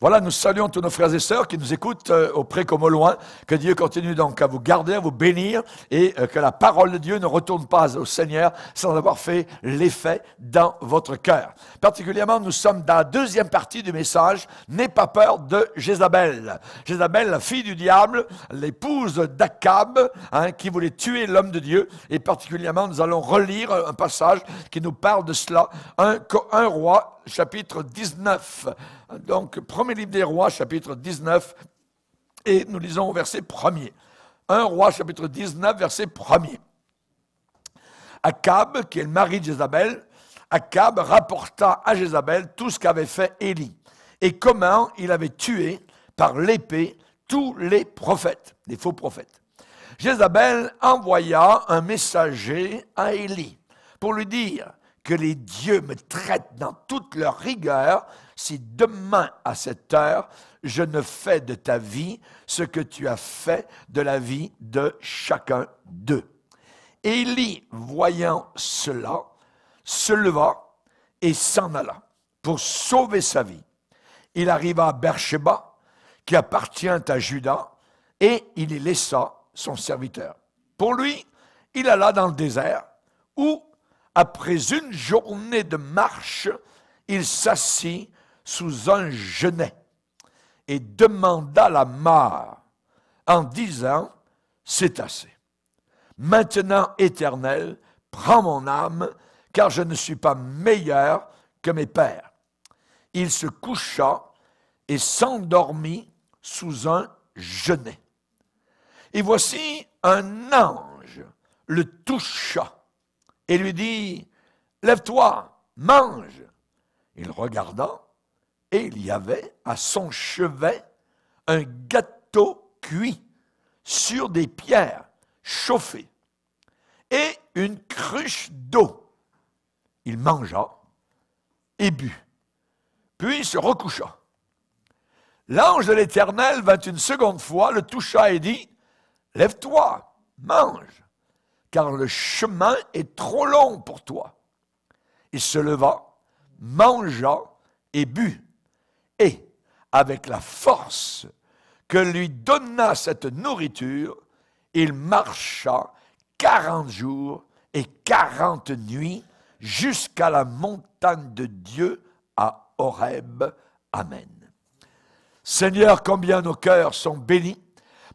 Voilà, nous saluons tous nos frères et sœurs qui nous écoutent auprès comme au loin. Que Dieu continue donc à vous garder, à vous bénir et que la parole de Dieu ne retourne pas au Seigneur sans avoir fait l'effet dans votre cœur. Particulièrement, nous sommes dans la deuxième partie du message « N'aie pas peur de Jézabel ». Jézabel, la fille du diable, l'épouse d'Akab, qui voulait tuer l'homme de Dieu. Et particulièrement, nous allons relire un passage qui nous parle de cela. Un roi, chapitre 19. Donc, premier livre des rois, chapitre 19, et nous lisons au verset 1er. 1 roi, chapitre 19, verset 1er. Akab, qui est le mari de Jézabel, Akab rapporta à Jézabel tout ce qu'avait fait Élie, et comment il avait tué par l'épée tous les prophètes, les faux prophètes. Jézabel envoya un messager à Élie pour lui dire que les dieux me traitent dans toute leur rigueur si demain à cette heure, je ne fais de ta vie ce que tu as fait de la vie de chacun d'eux. Élie, voyant cela, se leva et s'en alla pour sauver sa vie. Il arriva à Beersheba, qui appartient à Juda, et il y laissa son serviteur. Pour lui, il alla dans le désert, où, après une journée de marche, il s'assit sous un genêt et demanda la mort en disant « C'est assez. Maintenant, Éternel, prends mon âme, car je ne suis pas meilleur que mes pères. » Il se coucha et s'endormit sous un genêt. Et voici un ange le toucha et lui dit « Lève-toi, mange. » Il regarda, et il y avait à son chevet un gâteau cuit sur des pierres chauffées et une cruche d'eau. Il mangea et but, puis se recoucha. L'ange de l'Éternel vint une seconde fois, le toucha et dit, « Lève-toi, mange, car le chemin est trop long pour toi. » Il se leva, mangea et but. Et, avec la force que lui donna cette nourriture, il marcha 40 jours et 40 nuits jusqu'à la montagne de Dieu à Horeb. Amen. Seigneur, combien nos cœurs sont bénis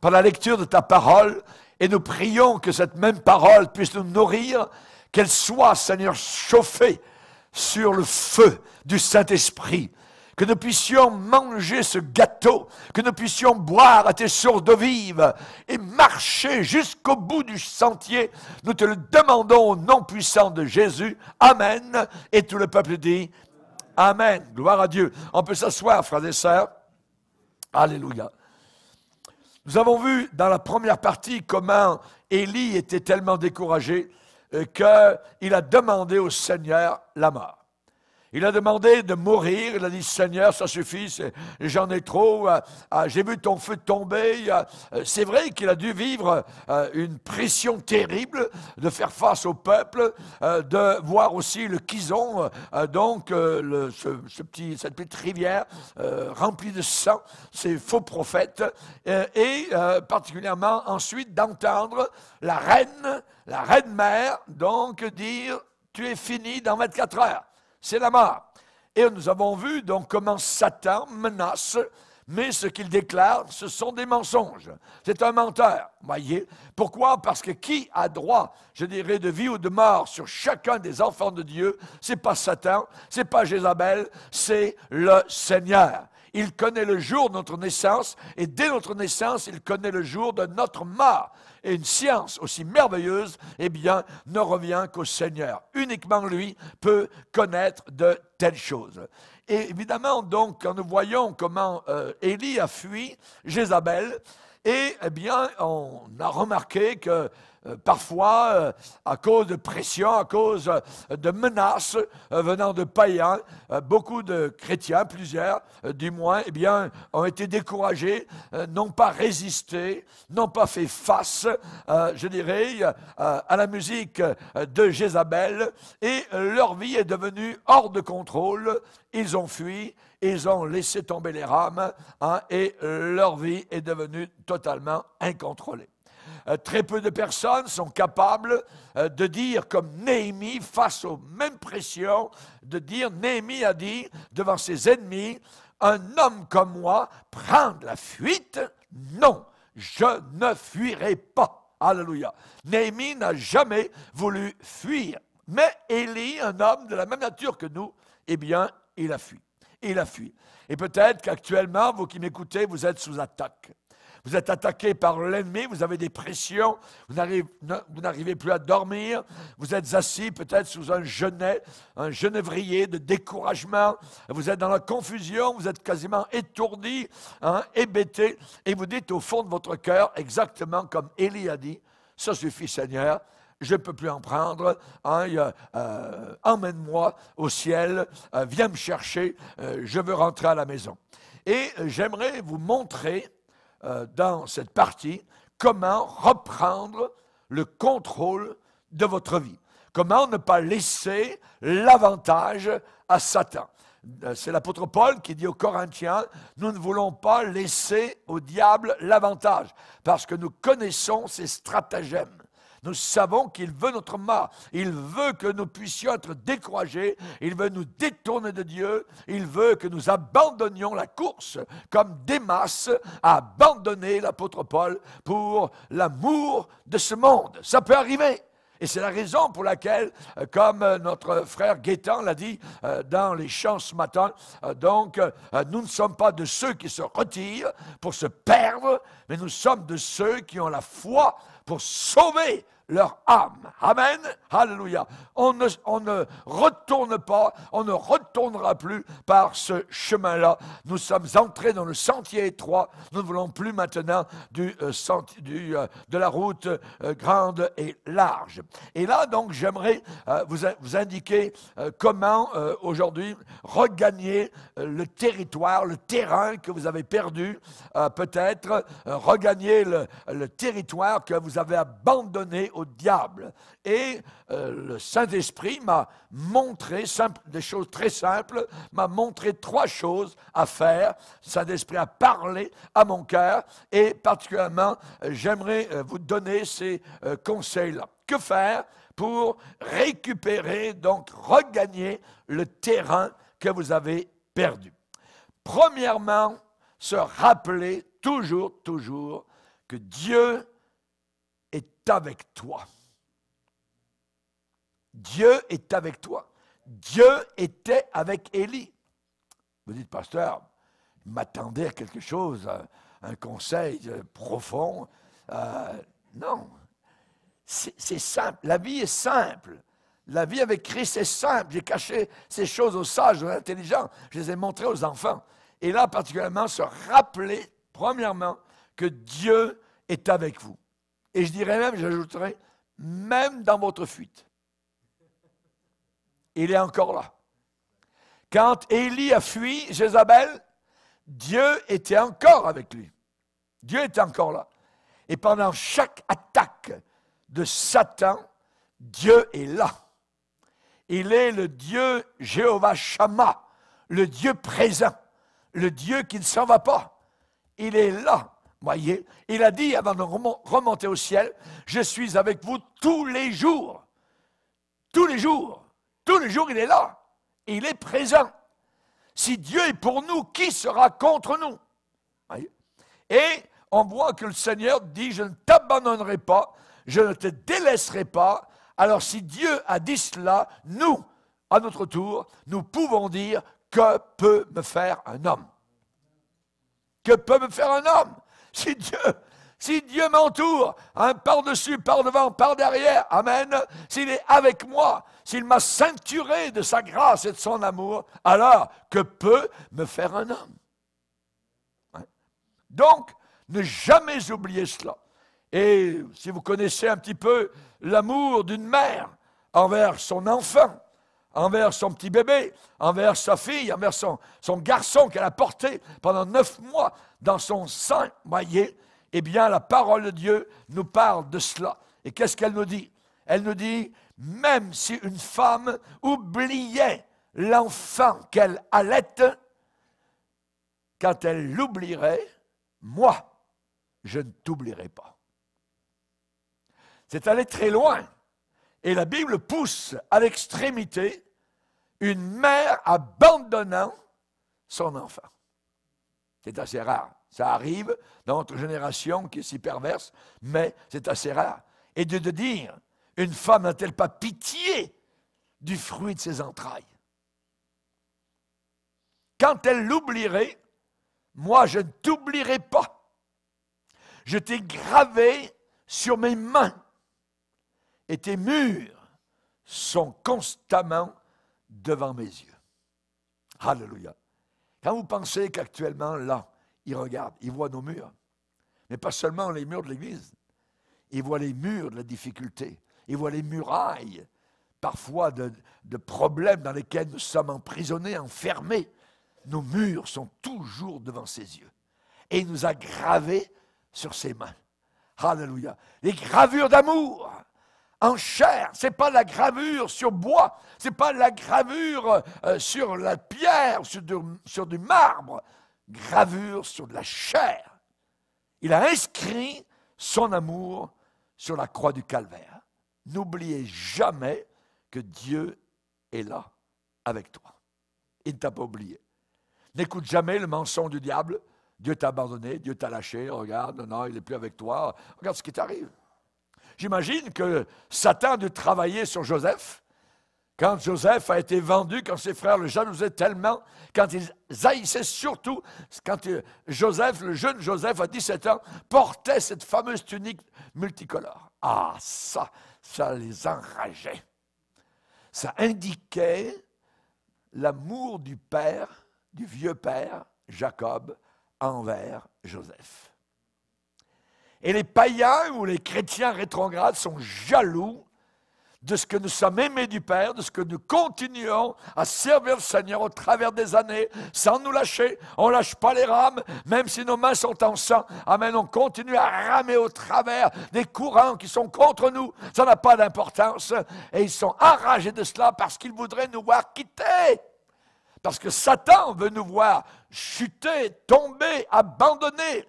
par la lecture de ta parole, et nous prions que cette même parole puisse nous nourrir, qu'elle soit, Seigneur, chauffée sur le feu du Saint-Esprit, que nous puissions manger ce gâteau, que nous puissions boire à tes sources d'eau vive et marcher jusqu'au bout du sentier. Nous te le demandons au nom puissant de Jésus. Amen. Et tout le peuple dit Amen. Gloire à Dieu. On peut s'asseoir, frères et sœurs. Alléluia. Nous avons vu dans la première partie comment Élie était tellement découragé qu'il a demandé au Seigneur la mort. Il a demandé de mourir. Il a dit, Seigneur, ça suffit, j'en ai trop. J'ai vu ton feu tomber. C'est vrai qu'il a dû vivre une pression terrible de faire face au peuple, de voir aussi le Kison, cette petite rivière remplie de sang, ces faux prophètes, et particulièrement ensuite d'entendre la reine mère, donc dire, tu es fini dans 24 heures. C'est la mort. Et nous avons vu donc comment Satan menace, mais ce qu'il déclare, ce sont des mensonges. C'est un menteur, voyez. Pourquoi? Parce que qui a droit, je dirais, de vie ou de mort sur chacun des enfants de Dieu? C'est pas Satan, c'est pas Jézabel, c'est le Seigneur. Il connaît le jour de notre naissance, et dès notre naissance, il connaît le jour de notre mort. Et une science aussi merveilleuse, eh bien, ne revient qu'au Seigneur. Uniquement lui peut connaître de telles choses. Et évidemment, donc, quand nous voyons comment Élie a fui Jézabel, et eh bien, on a remarqué que parfois, à cause de pression, à cause de menaces venant de païens, beaucoup de chrétiens, plusieurs du moins, eh bien, ont été découragés, n'ont pas résisté, n'ont pas fait face, je dirais, à la musique de Jézabel, et leur vie est devenue hors de contrôle. Ils ont fui, ils ont laissé tomber les rames, et leur vie est devenue totalement incontrôlée. Très peu de personnes sont capables de dire comme Néhémie, face aux mêmes pressions, de dire, Néhémie a dit devant ses ennemis, un homme comme moi prendre la fuite, non, je ne fuirai pas. Alléluia. Néhémie n'a jamais voulu fuir. Mais Élie, un homme de la même nature que nous, eh bien, il a fui. Il a fui. Et peut-être qu'actuellement, vous qui m'écoutez, vous êtes sous attaque. Vous êtes attaqué par l'ennemi, vous avez des pressions, vous n'arrivez plus à dormir, vous êtes assis peut-être sous un genévrier de découragement, vous êtes dans la confusion, vous êtes quasiment étourdi, hébété, et vous dites au fond de votre cœur, exactement comme Élie a dit, « Ça suffit Seigneur, je ne peux plus en prendre, emmène-moi au ciel, viens me chercher, je veux rentrer à la maison. » Et j'aimerais vous montrer dans cette partie, comment reprendre le contrôle de votre vie. Comment ne pas laisser l'avantage à Satan. C'est l'apôtre Paul qui dit aux Corinthiens, nous ne voulons pas laisser au diable l'avantage, parce que nous connaissons ses stratagèmes. Nous savons qu'il veut notre mort. Il veut que nous puissions être découragés. Il veut nous détourner de Dieu. Il veut que nous abandonnions la course, comme Démas a abandonné l'apôtre Paul pour l'amour de ce monde. Ça peut arriver. Et c'est la raison pour laquelle, comme notre frère Gaétan l'a dit dans les chants ce matin, nous ne sommes pas de ceux qui se retirent pour se perdre, mais nous sommes de ceux qui ont la foi pour sauver leur âme. Amen. Alléluia. On ne retourne pas, on ne retournera plus par ce chemin-là. Nous sommes entrés dans le sentier étroit. Nous ne voulons plus maintenant de la route grande et large. Et là, donc, j'aimerais vous indiquer comment aujourd'hui regagner le territoire, le terrain que vous avez perdu, peut-être regagner le territoire que vous avez abandonné au diable. Et le Saint-Esprit m'a montré des choses très simples, m'a montré 3 choses à faire. Le Saint-Esprit a parlé à mon cœur et particulièrement, j'aimerais vous donner ces conseils-là. Que faire pour récupérer, donc regagner le terrain que vous avez perdu? Premièrement, se rappeler toujours que Dieu est avec toi. Dieu est avec toi. Dieu était avec Élie. Vous dites, pasteur, il m'attendait à quelque chose, un conseil profond. Non, c'est simple. La vie est simple. La vie avec Christ est simple. J'ai caché ces choses aux sages, aux intelligents. Je les ai montrées aux enfants. Et là, particulièrement, se rappeler, premièrement, que Dieu est avec vous. Et je dirais même, j'ajouterais, même dans votre fuite. Il est encore là. Quand Élie a fui Jézabel, Dieu était encore avec lui. Dieu était encore là. Et pendant chaque attaque de Satan, Dieu est là. Il est le Dieu Jéhovah Shammah, le Dieu présent, le Dieu qui ne s'en va pas. Il est là. Voyez, il a dit avant de remonter au ciel, je suis avec vous tous les jours. Tous les jours. Tous les jours, il est là. Il est présent. Si Dieu est pour nous, qui sera contre nous? Voyez? Et on voit que le Seigneur dit, je ne t'abandonnerai pas, je ne te délaisserai pas. Alors si Dieu a dit cela, nous, à notre tour, nous pouvons dire, que peut me faire un homme? Que peut me faire un homme? Si Dieu m'entoure, par-dessus, par-devant, par-derrière, amen, s'il est avec moi, s'il m'a ceinturé de sa grâce et de son amour, alors que peut me faire un homme? Donc, ne jamais oublier cela. Et si vous connaissez un petit peu l'amour d'une mère envers son enfant, envers son petit bébé, envers sa fille, envers son garçon qu'elle a porté pendant 9 mois dans son sein, voyez, eh bien la parole de Dieu nous parle de cela. Et qu'est-ce qu'elle nous dit? Elle nous dit, même si une femme oubliait l'enfant qu'elle allait, quand elle l'oublierait, moi, je ne t'oublierai pas. C'est aller très loin. Et la Bible pousse à l'extrémité une mère abandonnant son enfant. C'est assez rare. Ça arrive dans notre génération qui est si perverse, mais c'est assez rare. Et de dire, une femme n'a-t-elle pas pitié du fruit de ses entrailles? Quand elle l'oublierait, moi je ne t'oublierai pas. Je t'ai gravé sur mes mains et tes murs sont constamment devant mes yeux. Alléluia. Quand vous pensez qu'actuellement, là, il regarde, il voit nos murs, mais pas seulement les murs de l'Église, il voit les murs de la difficulté, il voit les murailles, parfois de problèmes dans lesquels nous sommes emprisonnés, enfermés. Nos murs sont toujours devant ses yeux. Et il nous a gravés sur ses mains. Alléluia. Les gravures d'amour en chair, ce n'est pas la gravure sur bois, ce n'est pas la gravure sur la pierre, sur du marbre, gravure sur de la chair. Il a inscrit son amour sur la croix du calvaire. N'oubliez jamais que Dieu est là avec toi. Il ne t'a pas oublié. N'écoute jamais le mensonge du diable. Dieu t'a abandonné, Dieu t'a lâché, regarde, non, il n'est plus avec toi. Regarde ce qui t'arrive. J'imagine que Satan a dû travailler sur Joseph. Quand Joseph a été vendu, quand ses frères le jalousaient tellement, quand ils haïssaient surtout, quand Joseph, le jeune Joseph à 17 ans, portait cette fameuse tunique multicolore. Ah, ça les enrageait. Ça indiquait l'amour du père, du vieux père, Jacob, envers Joseph. Et les païens ou les chrétiens rétrogrades sont jaloux de ce que nous sommes aimés du Père, de ce que nous continuons à servir le Seigneur au travers des années, sans nous lâcher. On ne lâche pas les rames, même si nos mains sont en sang. Amen, on continue à ramer au travers des courants qui sont contre nous. Ça n'a pas d'importance. Et ils sont enragés de cela parce qu'ils voudraient nous voir quitter. Parce que Satan veut nous voir chuter, tomber, abandonner.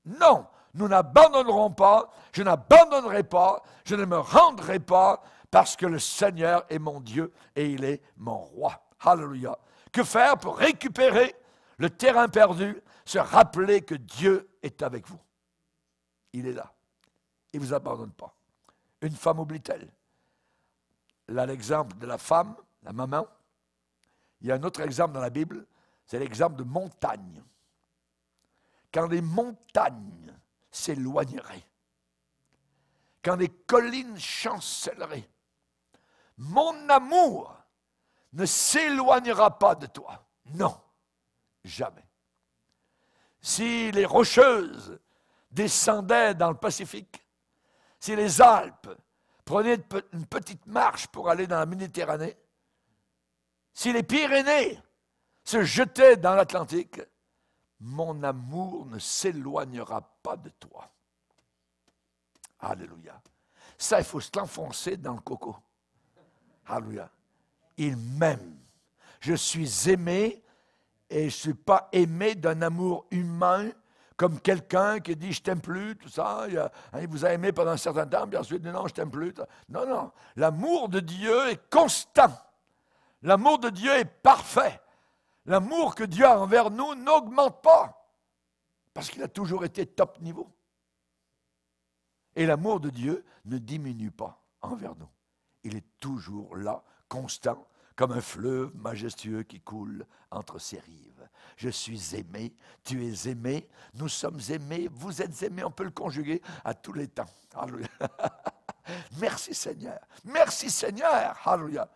Non, nous n'abandonnerons pas, je n'abandonnerai pas, je ne me rendrai pas, parce que le Seigneur est mon Dieu et il est mon roi. Alléluia. Que faire pour récupérer le terrain perdu? Se rappeler que Dieu est avec vous. Il est là. Il ne vous abandonne pas. Une femme oublie-t-elle? Là, l'exemple de la femme, la maman. Il y a un autre exemple dans la Bible, c'est l'exemple de montagne. Quand les montagnes s'éloigneraient, quand les collines chancelleraient, mon amour ne s'éloignera pas de toi. Non, jamais. Si les Rocheuses descendaient dans le Pacifique, si les Alpes prenaient une petite marche pour aller dans la Méditerranée, si les Pyrénées se jetaient dans l'Atlantique, mon amour ne s'éloignera pas de toi. Alléluia. Ça, il faut se l'enfoncer dans le coco. Alléluia. Il m'aime. Je suis aimé et je ne suis pas aimé d'un amour humain comme quelqu'un qui dit « je t'aime plus », tout ça. Il vous a aimé pendant un certain temps, puis ensuite « non, je t'aime plus ». Non, non. L'amour de Dieu est constant. L'amour de Dieu est parfait. L'amour que Dieu a envers nous n'augmente pas. Parce qu'il a toujours été top niveau. Et l'amour de Dieu ne diminue pas envers nous. Il est toujours là, constant, comme un fleuve majestueux qui coule entre ses rives. Je suis aimé, tu es aimé, nous sommes aimés, vous êtes aimés, on peut le conjuguer à tous les temps. Alléluia. Merci Seigneur. Merci Seigneur. Alléluia.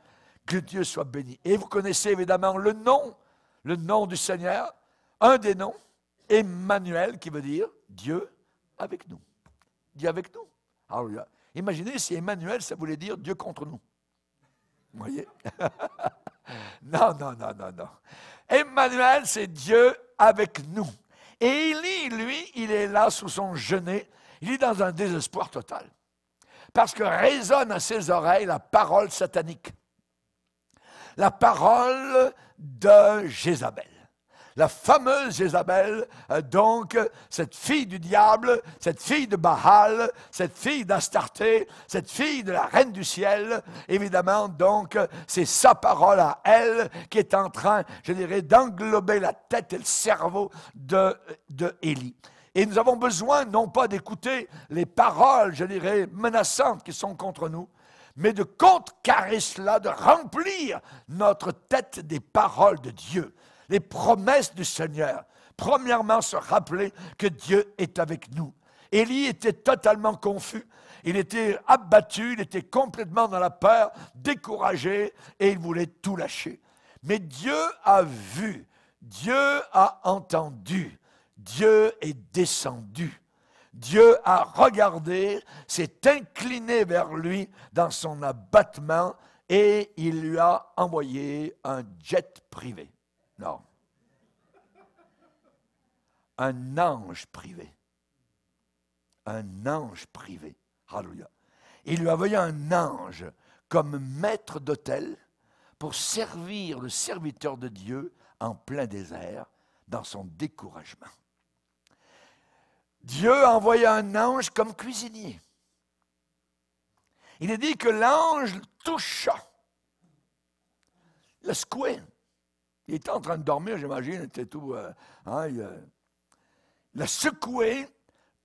Que Dieu soit béni. Et vous connaissez évidemment le nom du Seigneur, un des noms, Emmanuel, qui veut dire Dieu avec nous. Dieu avec nous. Alors, imaginez si Emmanuel, ça voulait dire Dieu contre nous. Vous voyez? Non, non, non, non, non. Emmanuel, c'est Dieu avec nous. Et Élie, lui, il est là sous son genêt. Il est dans un désespoir total. Parce que résonne à ses oreilles la parole satanique. La parole de Jézabel. La fameuse Jézabel, donc, cette fille du diable, cette fille de Baal, cette fille d'Astarté, cette fille de la reine du ciel, évidemment, donc, c'est sa parole à elle qui est en train, je dirais, d'englober la tête et le cerveau de Élie. Et nous avons besoin, non pas d'écouter les paroles, je dirais, menaçantes qui sont contre nous, mais de contrecarrer cela, de remplir notre tête des paroles de Dieu. Les promesses du Seigneur. Premièrement, se rappeler que Dieu est avec nous. Élie était totalement confus. Il était abattu, il était complètement dans la peur, découragé, et il voulait tout lâcher. Mais Dieu a vu, Dieu a entendu, Dieu est descendu. Dieu a regardé, s'est incliné vers lui dans son abattement, et il lui a envoyé un jet privé. Non. Un ange privé. Un ange privé. Alléluia. Il lui a envoyé un ange comme maître d'autel pour servir le serviteur de Dieu en plein désert dans son découragement. Dieu a envoyé un ange comme cuisinier. Il est dit que l'ange toucha, le secoué. Il était en train de dormir, j'imagine, il était tout... il l'a secoué.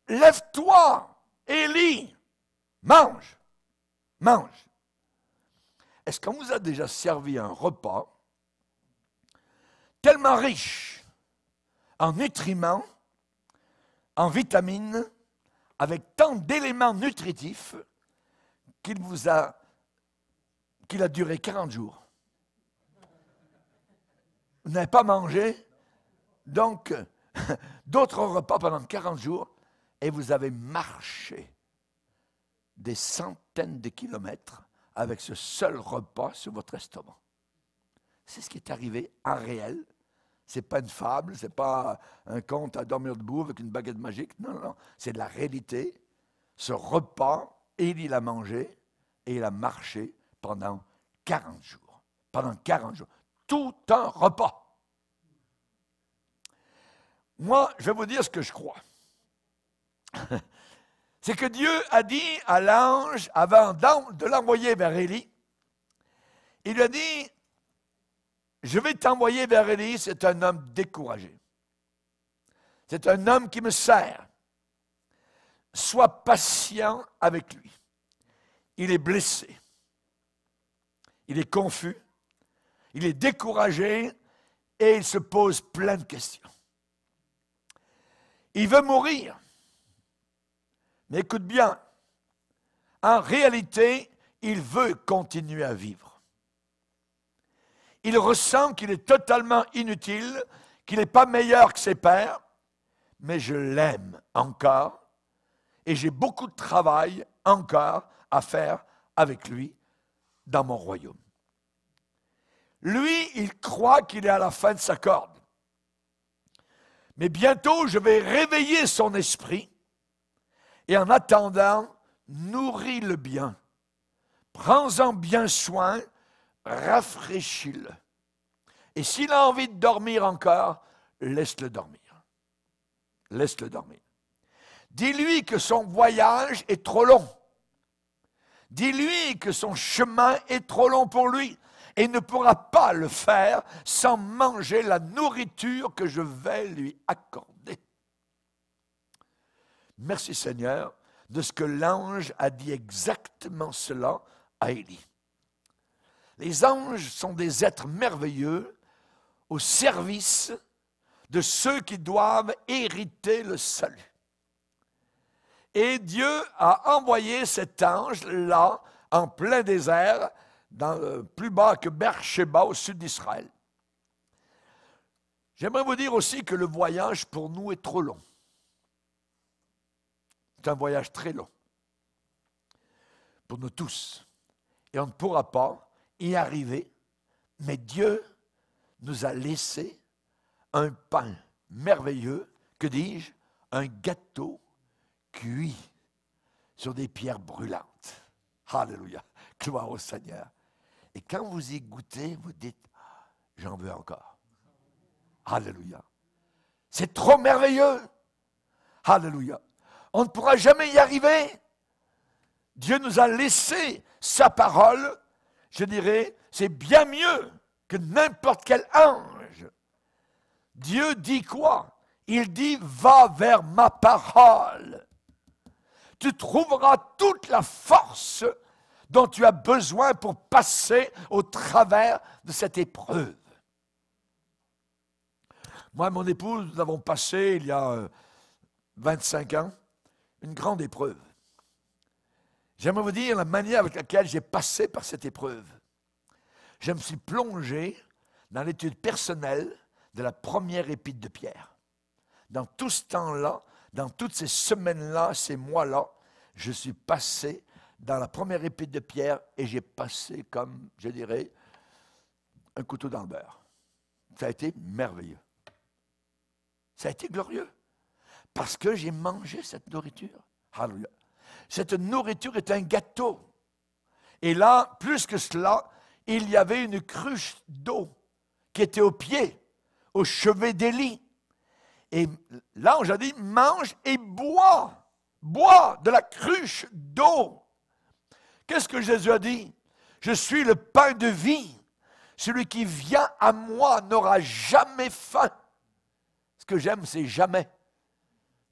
Lève-toi, Élie, mange, mange. Est-ce qu'on vous a déjà servi un repas tellement riche en nutriments, en vitamines, avec tant d'éléments nutritifs qu'il a duré 40 jours? Vous n'avez pas mangé, donc, d'autres repas pendant 40 jours, et vous avez marché des centaines de kilomètres avec ce seul repas sur votre estomac. C'est ce qui est arrivé en réel. Ce n'est pas une fable, ce n'est pas un conte à dormir debout avec une baguette magique. Non, non, non, c'est de la réalité. Ce repas, Élie l'a mangé et il a marché pendant 40 jours. Pendant 40 jours. Tout un repas. Moi, je vais vous dire ce que je crois. C'est que Dieu a dit à l'ange, avant de l'envoyer vers Élie, il lui a dit, je vais t'envoyer vers Élie, c'est un homme découragé. C'est un homme qui me sert. Sois patient avec lui. Il est blessé. Il est confus. Il est découragé et il se pose plein de questions. Il veut mourir. Mais écoute bien, en réalité, il veut continuer à vivre. Il ressent qu'il est totalement inutile, qu'il n'est pas meilleur que ses pères, mais je l'aime encore et j'ai beaucoup de travail encore à faire avec lui dans mon royaume. Lui, il croit qu'il est à la fin de sa corde. Mais bientôt, je vais réveiller son esprit et en attendant, nourris-le bien. Prends-en bien soin, rafraîchis-le. Et s'il a envie de dormir encore, laisse-le dormir. Laisse-le dormir. Dis-lui que son voyage est trop long. Dis-lui que son chemin est trop long pour lui. Et ne pourra pas le faire sans manger la nourriture que je vais lui accorder. Merci Seigneur de ce que l'ange a dit exactement cela à Élie. Les anges sont des êtres merveilleux au service de ceux qui doivent hériter le salut. Et Dieu a envoyé cet ange-là en plein désert, plus bas que Beersheba, au sud d'Israël. J'aimerais vous dire aussi que le voyage pour nous est trop long. C'est un voyage très long pour nous tous. Et on ne pourra pas y arriver, mais Dieu nous a laissé un pain merveilleux, que dis-je, un gâteau cuit sur des pierres brûlantes. Alléluia, gloire au Seigneur. Et quand vous y goûtez, vous dites, j'en veux encore. Alléluia. C'est trop merveilleux. Alléluia. On ne pourra jamais y arriver. Dieu nous a laissé sa parole. Je dirais, c'est bien mieux que n'importe quel ange. Dieu dit quoi? Il dit, va vers ma parole. Tu trouveras toute la force dont tu as besoin pour passer au travers de cette épreuve. Moi et mon épouse, nous avons passé, il y a 25 ans, une grande épreuve. J'aimerais vous dire la manière avec laquelle j'ai passé par cette épreuve. Je me suis plongé dans l'étude personnelle de la première épître de Pierre. Dans tout ce temps-là, dans toutes ces semaines-là, ces mois-là, je suis passé dans la première épître de Pierre et j'ai passé comme, je dirais, un couteau dans le beurre. Ça a été merveilleux. Ça a été glorieux. Parce que j'ai mangé cette nourriture. Alléluia. Cette nourriture est un gâteau. Et là, plus que cela, il y avait une cruche d'eau qui était au pied, au chevet d'Élie. Et l'ange a dit, mange et bois. Bois de la cruche d'eau. Qu'est-ce que Jésus a dit? Je suis le pain de vie. Celui qui vient à moi n'aura jamais faim. Ce que j'aime, c'est jamais.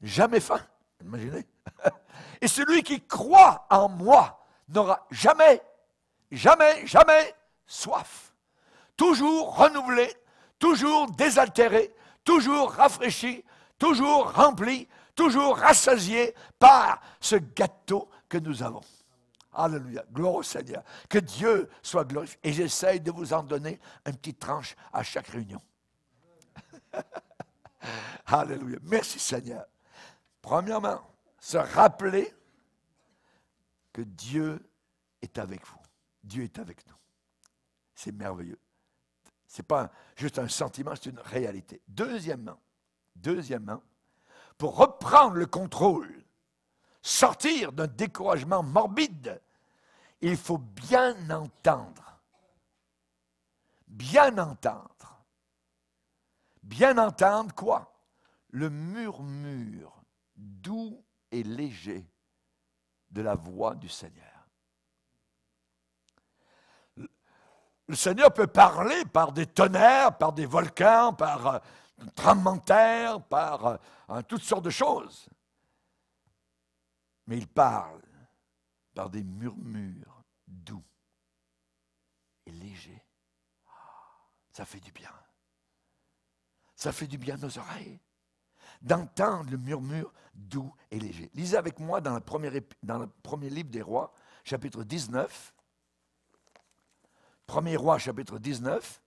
Jamais faim. Imaginez. Et celui qui croit en moi n'aura jamais, jamais, jamais soif. Toujours renouvelé, toujours désaltéré, toujours rafraîchi, toujours rempli, toujours rassasié par ce gâteau que nous avons. Alléluia, gloire au Seigneur. Que Dieu soit glorifié. Et j'essaye de vous en donner une petite tranche à chaque réunion. Alléluia, merci Seigneur. Premièrement, se rappeler que Dieu est avec vous. Dieu est avec nous. C'est merveilleux. Ce n'est pas juste un sentiment, c'est une réalité. Deuxièmement, pour reprendre le contrôle, sortir d'un découragement morbide, il faut bien entendre. Bien entendre. Bien entendre quoi? Le murmure doux et léger de la voix du Seigneur. Le Seigneur peut parler par des tonnerres, par des volcans, par un tremblement de terre, par toutes sortes de choses. Mais il parle par des murmures doux et légers. Ça fait du bien. Ça fait du bien à nos oreilles d'entendre le murmure doux et léger. Lisez avec moi dans le premier livre des Rois, chapitre 19. Premier Roi, chapitre 19.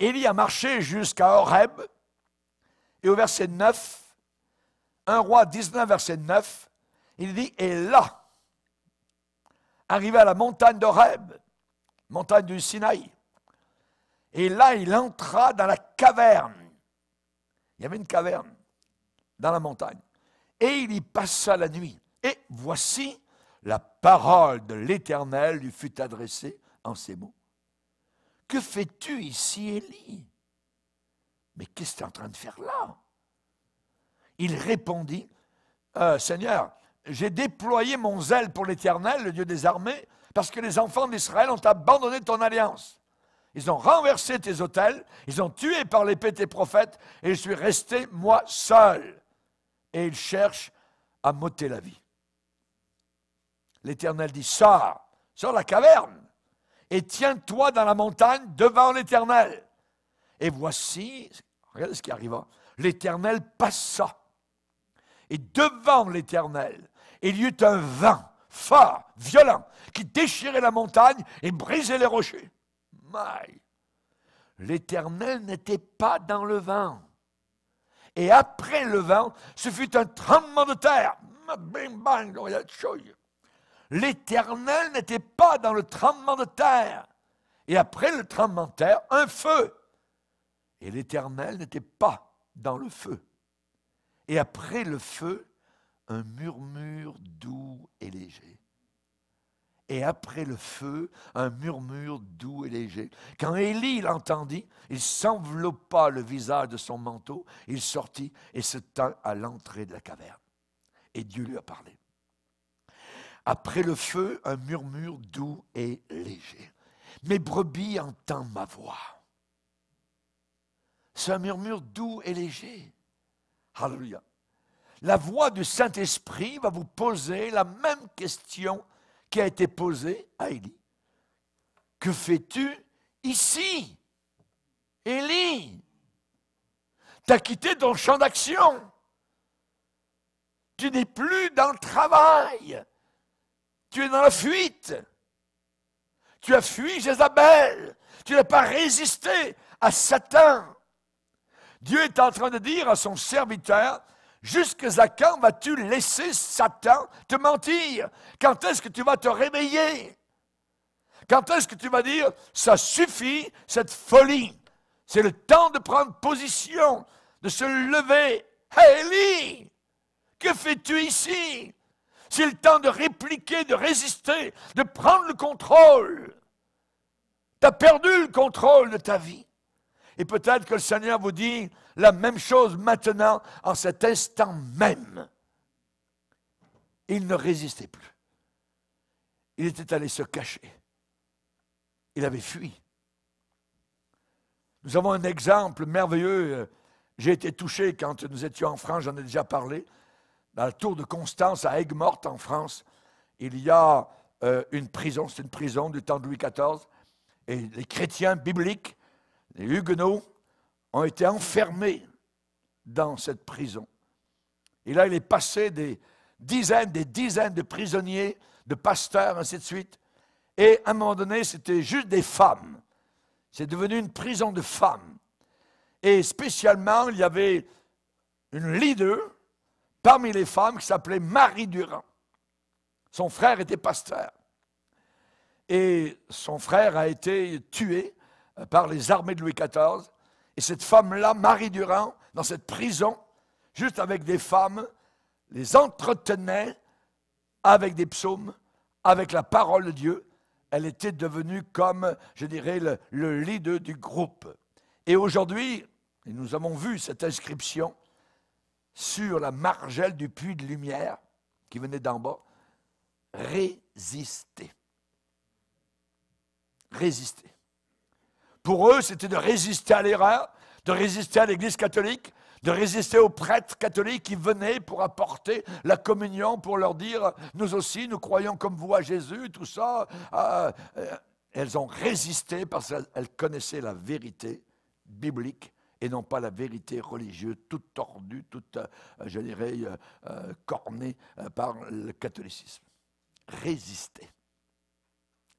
Élie a marché jusqu'à Horeb, et au verset 9, 1 Roi 19, verset 9, il dit, et là, arrivé à la montagne d'Horeb, montagne du Sinaï, et là, il entra dans la caverne. Il y avait une caverne dans la montagne. Et il y passa la nuit. Et voici, la parole de l'Éternel lui fut adressée en ces mots. Que fais-tu ici, Élie? Mais qu'est-ce que tu es en train de faire là? Il répondit, Seigneur, j'ai déployé mon zèle pour l'Éternel, le Dieu des armées, parce que les enfants d'Israël ont abandonné ton alliance. Ils ont renversé tes autels, ils ont tué par l'épée tes prophètes, et je suis resté, moi, seul. Et ils cherchent à m'ôter la vie. L'Éternel dit, sors la caverne, et tiens-toi dans la montagne devant l'Éternel. Et voici, regardez ce qui arriva, l'Éternel passa. Et devant l'Éternel, il y eut un vent fort, violent, qui déchirait la montagne et brisait les rochers. l'Éternel n'était pas dans le vent. Et après le vent, ce fut un tremblement de terre. Bing, bang, l'Éternel n'était pas dans le tremblement de terre. Et après le tremblement de terre, un feu. Et l'Éternel n'était pas dans le feu. Et après le feu, un murmure doux et léger. Et après le feu, un murmure doux et léger. Quand Élie l'entendit, il s'enveloppa le visage de son manteau, il sortit et se tint à l'entrée de la caverne. Et Dieu lui a parlé. Après le feu, un murmure doux et léger. Mes brebis entendent ma voix. C'est un murmure doux et léger. Alléluia. La voix du Saint-Esprit va vous poser la même question qui a été posée à Élie. Que fais-tu ici, Élie? Tu as quitté ton champ d'action. Tu n'es plus dans le travail. Tu es dans la fuite. Tu as fui Jézabel. Tu n'as pas résisté à Satan. Dieu est en train de dire à son serviteur, jusqu'à quand vas-tu laisser Satan te mentir? Quand est-ce que tu vas te réveiller? Quand est-ce que tu vas dire, ça suffit, cette folie? C'est le temps de prendre position, de se lever. Hey, Élie, que fais-tu ici? C'est le temps de répliquer, de résister, de prendre le contrôle. Tu as perdu le contrôle de ta vie. Et peut-être que le Seigneur vous dit la même chose maintenant, en cet instant même. Il ne résistait plus. Il était allé se cacher. Il avait fui. Nous avons un exemple merveilleux. J'ai été touché quand nous étions en France, j'en ai déjà parlé. Dans la tour de Constance, à Aigues-Mortes, en France, il y a une prison, c'est une prison du temps de Louis XIV. Et les chrétiens bibliques, les Huguenots, ont été enfermés dans cette prison. Et là, il est passé des dizaines de prisonniers, de pasteurs, ainsi de suite. Et à un moment donné, c'était juste des femmes. C'est devenu une prison de femmes. Et spécialement, il y avait une leader parmi les femmes qui s'appelait Marie Durand. Son frère était pasteur. Et son frère a été tué par les armées de Louis XIV. Et cette femme-là, Marie Durand, dans cette prison, juste avec des femmes, les entretenait avec des psaumes, avec la parole de Dieu. Elle était devenue comme, je dirais, le leader du groupe. Et aujourd'hui, nous avons vu cette inscription sur la margelle du puits de lumière qui venait d'en bas. Résister. Résister. Pour eux, c'était de résister à l'erreur, de résister à l'Église catholique, de résister aux prêtres catholiques qui venaient pour apporter la communion, pour leur dire, nous aussi, nous croyons comme vous à Jésus, tout ça. Elles ont résisté parce qu'elles connaissaient la vérité biblique et non pas la vérité religieuse, toute tordue, toute, je dirais, cornée par le catholicisme. Résister.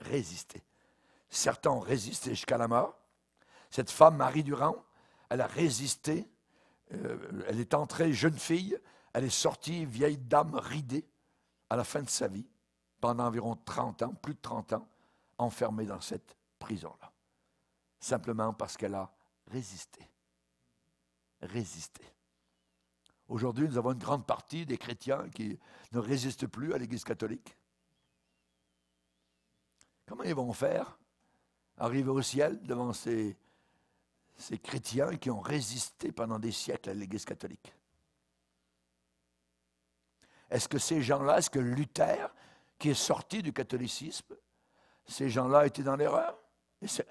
Résister. Certains ont résisté jusqu'à la mort. Cette femme, Marie Durand, elle a résisté. Elle est entrée jeune fille. Elle est sortie vieille dame ridée à la fin de sa vie, pendant environ 30 ans, plus de 30 ans, enfermée dans cette prison-là. Simplement parce qu'elle a résisté. Résisté. Aujourd'hui, nous avons une grande partie des chrétiens qui ne résistent plus à l'Église catholique. Comment ils vont faire? Arriver au ciel devant ces chrétiens qui ont résisté pendant des siècles à l'Église catholique. Est-ce que ces gens-là, est-ce que Luther, qui est sorti du catholicisme, ces gens-là étaient dans l'erreur? Est-ce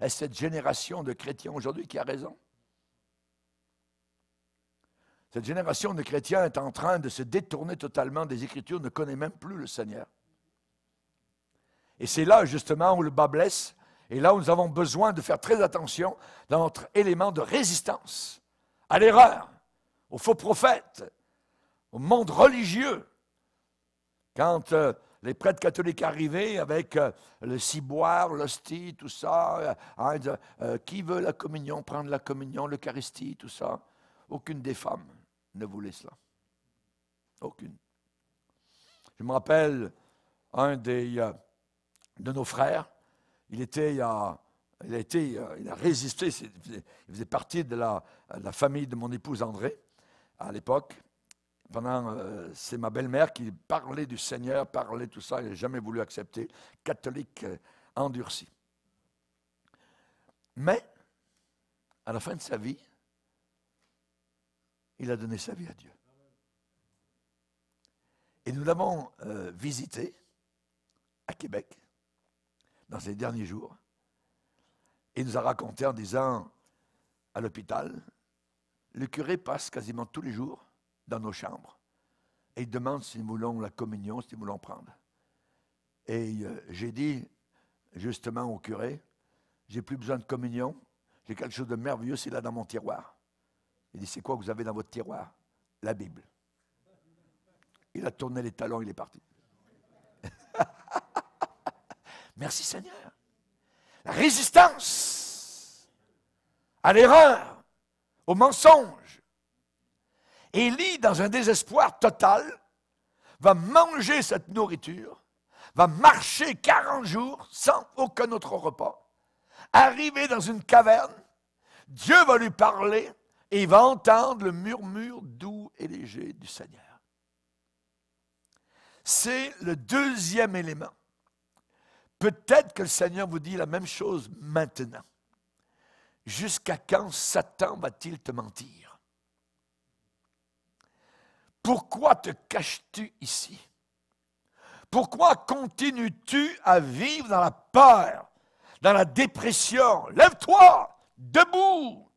cette génération de chrétiens aujourd'hui qui a raison? Cette génération de chrétiens est en train de se détourner totalement des Écritures, ne connaît même plus le Seigneur. Et c'est là justement où le bas blesse, et là où nous avons besoin de faire très attention dans notre élément de résistance à l'erreur, aux faux prophètes, au monde religieux. Quand les prêtres catholiques arrivaient avec le ciboire, l'hostie, tout ça. Qui veut la communion, prendre la communion, l'Eucharistie, tout ça. Aucune des femmes ne voulait cela. Aucune. Je me rappelle de nos frères, il a résisté, il faisait partie de la famille de mon épouse André, à l'époque. C'est ma belle-mère qui parlait du Seigneur, parlait tout ça, il n'a jamais voulu accepter, catholique endurci. Mais, à la fin de sa vie, il a donné sa vie à Dieu. Et nous l'avons visité à Québec, dans ces derniers jours. Et il nous a raconté en disant, à l'hôpital, le curé passe quasiment tous les jours dans nos chambres et il demande si nous voulons la communion, si nous voulons prendre. Et j'ai dit justement au curé, j'ai plus besoin de communion, j'ai quelque chose de merveilleux, c'est là dans mon tiroir. Il dit, c'est quoi que vous avez dans votre tiroir? La Bible. Il a tourné les talons, il est parti. Merci Seigneur. La résistance à l'erreur, au mensonge. Élie, dans un désespoir total, va manger cette nourriture, va marcher 40 jours sans aucun autre repas, arriver dans une caverne, Dieu va lui parler et il va entendre le murmure doux et léger du Seigneur. C'est le deuxième élément. Peut-être que le Seigneur vous dit la même chose maintenant. Jusqu'à quand Satan va-t-il te mentir? Pourquoi te caches-tu ici? Pourquoi continues-tu à vivre dans la peur, dans la dépression? Lève-toi, debout.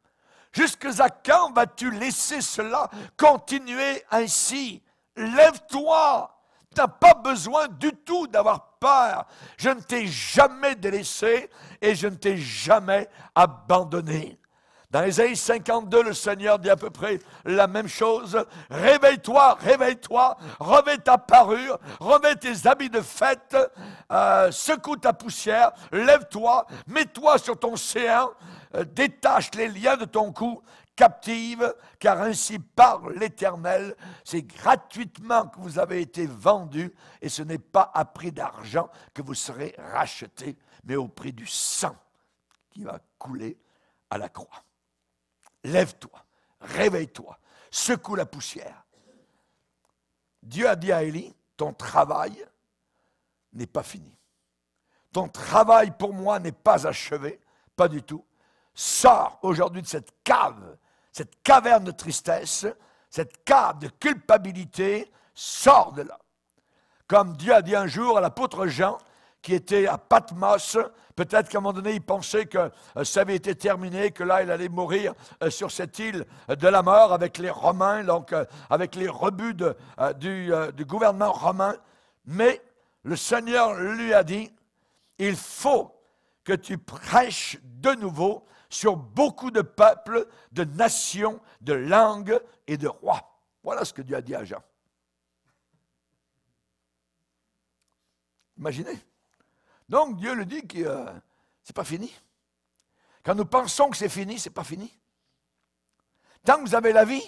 Jusqu'à quand vas-tu laisser cela continuer ainsi? Lève-toi. Tu n'as pas besoin du tout d'avoir peur. Je ne t'ai jamais délaissé et je ne t'ai jamais abandonné. Dans Ésaïe 52, le Seigneur dit à peu près la même chose. Réveille-toi, réveille-toi, revêt ta parure, revêt tes habits de fête, secoue ta poussière, lève-toi, mets-toi sur ton séant, détache les liens de ton cou, captive, car ainsi parle l'Éternel, c'est gratuitement que vous avez été vendus, et ce n'est pas à prix d'argent que vous serez rachetés, mais au prix du sang qui va couler à la croix. Lève-toi, réveille-toi, secoue la poussière. Dieu a dit à Élie, ton travail n'est pas fini. Ton travail pour moi n'est pas achevé, pas du tout. Sors aujourd'hui de cette caverne de tristesse, cette cave de culpabilité, sors de là. Comme Dieu a dit un jour à l'apôtre Jean, qui était à Patmos, peut-être qu'à un moment donné, il pensait que ça avait été terminé, que là, il allait mourir sur cette île de la mort avec les Romains, donc avec les rebuts du gouvernement romain. Mais le Seigneur lui a dit, il faut que tu prêches de nouveau sur beaucoup de peuples, de nations, de langues et de rois. Voilà ce que Dieu a dit à Jean. Imaginez. Donc Dieu lui dit que c'est pas fini. Quand nous pensons que c'est fini, c'est pas fini. Tant que vous avez la vie,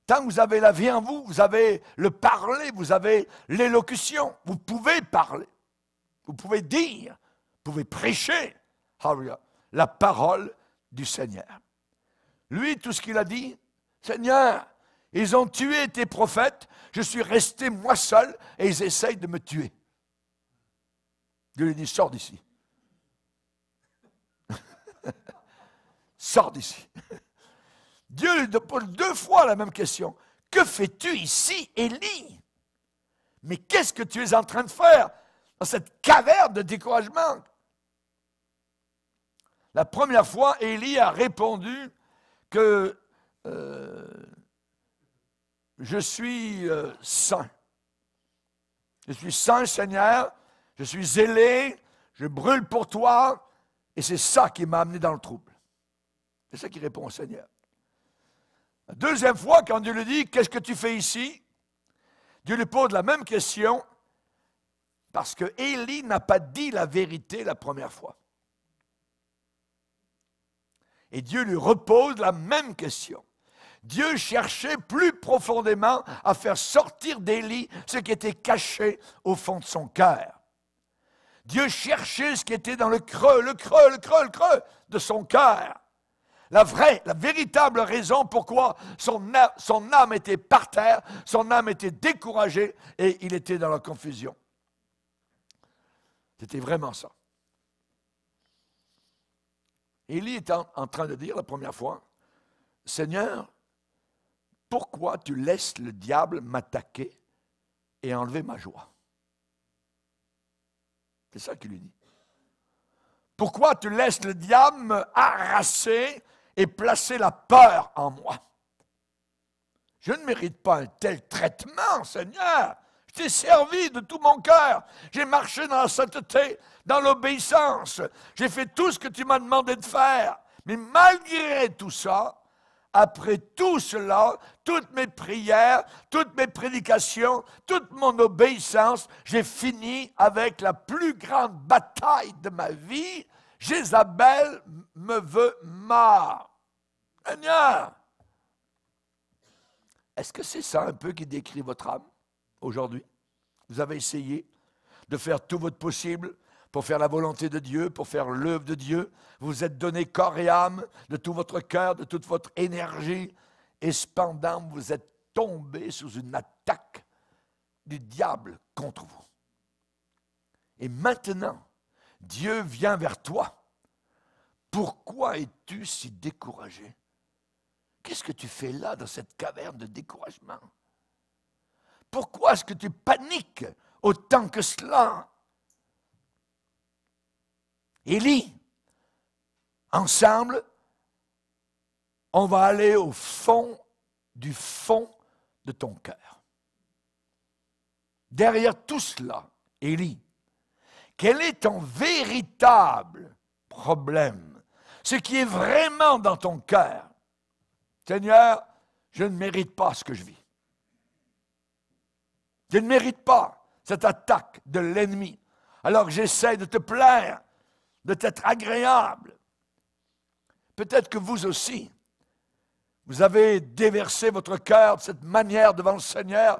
tant que vous avez la vie en vous, vous avez le parler, vous avez l'élocution, vous pouvez parler, vous pouvez dire, vous pouvez prêcher. Hallelujah. La parole du Seigneur. Lui, tout ce qu'il a dit, Seigneur, ils ont tué tes prophètes, je suis resté moi seul et ils essayent de me tuer. Dieu lui dit, sors d'ici. Sors d'ici. Dieu lui pose 2 fois la même question. Que fais-tu ici, Élie? Mais qu'est-ce que tu es en train de faire dans cette caverne de découragement? La première fois, Élie a répondu que je suis saint. Je suis saint, Seigneur, je suis zélé, je brûle pour toi, et c'est ça qui m'a amené dans le trouble. C'est ça qui répond au Seigneur. La deuxième fois, quand Dieu lui dit, qu'est-ce que tu fais ici? Dieu lui pose la même question, Parce que Élie n'a pas dit la vérité la première fois. Et Dieu lui repose la même question. Dieu cherchait plus profondément à faire sortir d'Élie ce qui était caché au fond de son cœur. Dieu cherchait ce qui était dans le creux de son cœur. La véritable raison pourquoi son âme était par terre, son âme était découragée et il était dans la confusion. C'était vraiment ça. Élie est en train de dire la première fois, « Seigneur, pourquoi tu laisses le diable m'attaquer et enlever ma joie? » C'est ça qu'il lui dit. « Pourquoi tu laisses le diable me harasser et placer la peur en moi? Je ne mérite pas un tel traitement, Seigneur. Je t'ai servi de tout mon cœur. J'ai marché dans la sainteté, dans l'obéissance. J'ai fait tout ce que tu m'as demandé de faire. Mais malgré tout ça, après tout cela, toutes mes prières, toutes mes prédications, toute mon obéissance, j'ai fini avec la plus grande bataille de ma vie. Jézabel me veut mort. Seigneur, est-ce que c'est ça un peu qui décrit votre âme aujourd'hui? Vous avez essayé de faire tout votre possible pour faire la volonté de Dieu, pour faire l'œuvre de Dieu. Vous vous êtes donné corps et âme de tout votre cœur, de toute votre énergie. Et cependant, vous êtes tombé sous une attaque du diable contre vous. Et maintenant, Dieu vient vers toi. Pourquoi es-tu si découragé? Qu'est-ce que tu fais là dans cette caverne de découragement? Pourquoi est-ce que tu paniques autant que cela? Élie, ensemble, on va aller au fond de ton cœur. Derrière tout cela, Élie, quel est ton véritable problème? Ce qui est vraiment dans ton cœur. Seigneur, je ne mérite pas ce que je vis. Je ne mérite pas cette attaque de l'ennemi. Alors que j'essaie de te plaire, de t'être agréable. Peut-être que vous aussi, vous avez déversé votre cœur de cette manière devant le Seigneur.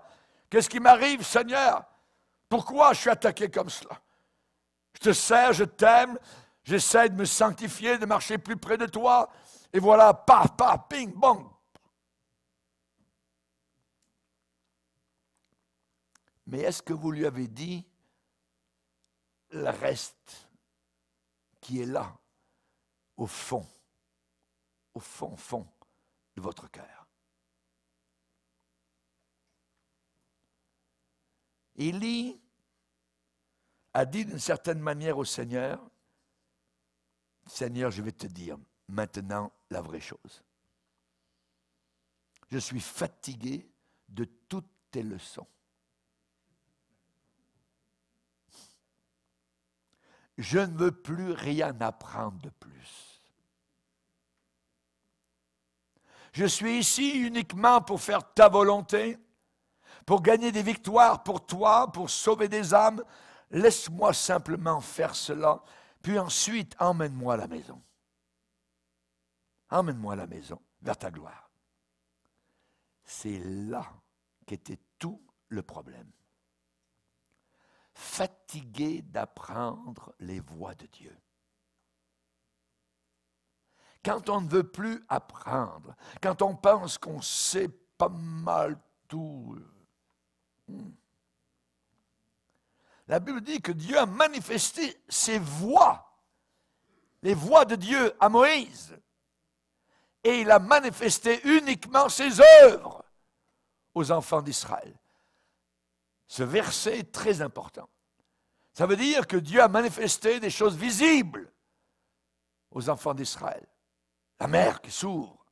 Qu'est-ce qui m'arrive, Seigneur? Pourquoi je suis attaqué comme cela? Je te sers, je t'aime, j'essaie de me sanctifier, de marcher plus près de toi, et voilà, paf, paf, ping, bong. Mais est-ce que vous lui avez dit le reste qui est là, au fond de votre cœur? Élie a dit d'une certaine manière au Seigneur, « Seigneur, je vais te dire maintenant la vraie chose. Je suis fatigué de toutes tes leçons. Je ne veux plus rien apprendre de plus. Je suis ici uniquement pour faire ta volonté, pour gagner des victoires pour toi, pour sauver des âmes. Laisse-moi simplement faire cela, puis ensuite emmène-moi à la maison. Emmène-moi à la maison, vers ta gloire. » C'est là qu'était tout le problème. Fatigué d'apprendre les voies de Dieu. Quand on ne veut plus apprendre, quand on pense qu'on sait pas mal tout, la Bible dit que Dieu a manifesté ses voies, les voies de Dieu à Moïse. Et il a manifesté uniquement ses œuvres aux enfants d'Israël. Ce verset est très important. Ça veut dire que Dieu a manifesté des choses visibles aux enfants d'Israël. La mer qui s'ouvre,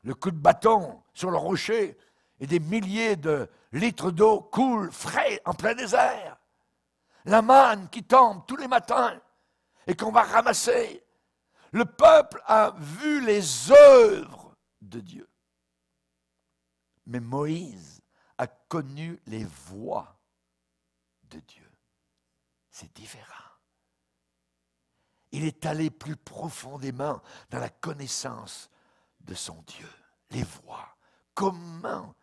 le coup de bâton sur le rocher et des milliers de litres d'eau coulent frais en plein désert. La manne qui tombe tous les matins et qu'on va ramasser. Le peuple a vu les œuvres de Dieu. Mais Moïse a connu les voies de Dieu. C'est différent. Il est allé plus profondément dans la connaissance de son Dieu, les voies. Comment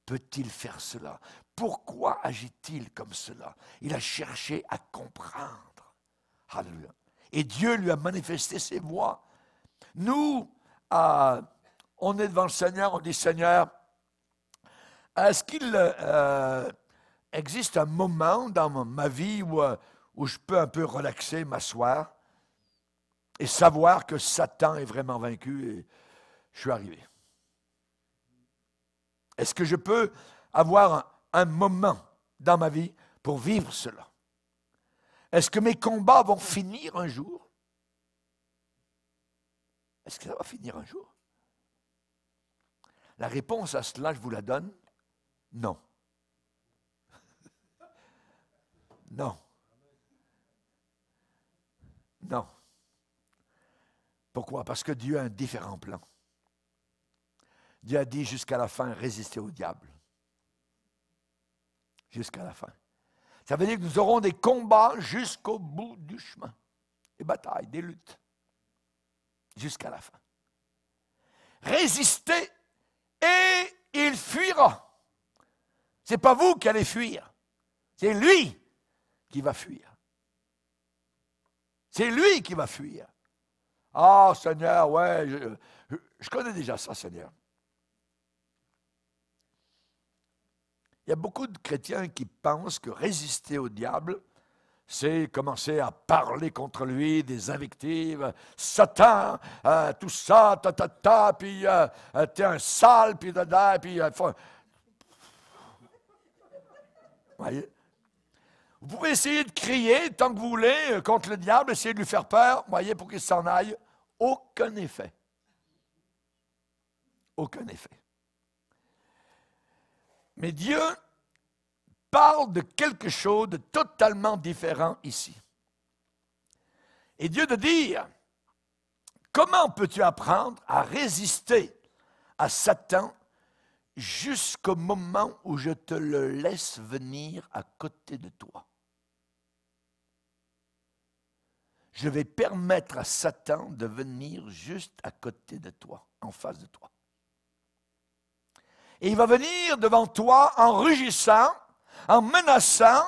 peut-il faire cela? Pourquoi agit-il comme cela? Il a cherché à comprendre. Alléluia. Et Dieu lui a manifesté ses voies. Nous, on est devant le Seigneur, on dit, Seigneur, est-ce qu'il existe un moment dans ma vie où je peux un peu relaxer, m'asseoir et savoir que Satan est vraiment vaincu et je suis arrivé? Est-ce que je peux avoir un moment dans ma vie pour vivre cela? Est-ce que mes combats vont finir un jour? Est-ce que ça va finir un jour? La réponse à cela, je vous la donne, non. Non. Non. Pourquoi? Parce que Dieu a un différent plan. Dieu a dit jusqu'à la fin, résistez au diable. Jusqu'à la fin. Ça veut dire que nous aurons des combats jusqu'au bout du chemin. Des batailles, des luttes. Jusqu'à la fin. Résistez et il fuira. Ce n'est pas vous qui allez fuir. C'est lui qui va fuir. C'est lui qui va fuir. Ah, Seigneur, ouais, je connais déjà ça, Seigneur. Il y a beaucoup de chrétiens qui pensent que résister au diable, c'est commencer à parler contre lui, des invectives, Satan, tout ça, puis t'es un sale, puis dada, puis... voyez? Vous pouvez essayer de crier tant que vous voulez contre le diable, essayer de lui faire peur, voyez, pour qu'il s'en aille. Aucun effet. Aucun effet. Mais Dieu parle de quelque chose de totalement différent ici. Et Dieu de dire, comment peux-tu apprendre à résister à Satan jusqu'au moment où je te le laisse venir à côté de toi? Je vais permettre à Satan de venir juste à côté de toi, en face de toi. Et il va venir devant toi en rugissant, en menaçant.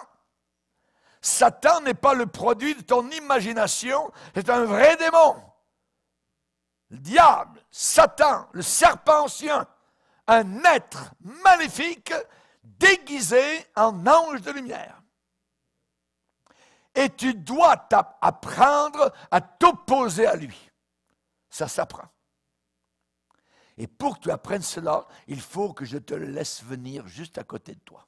Satan n'est pas le produit de ton imagination, c'est un vrai démon. Le diable, Satan, le serpent ancien, un être maléfique déguisé en ange de lumière. Et tu dois apprendre à t'opposer à lui. Ça s'apprend. Et pour que tu apprennes cela, il faut que je te le laisse venir juste à côté de toi.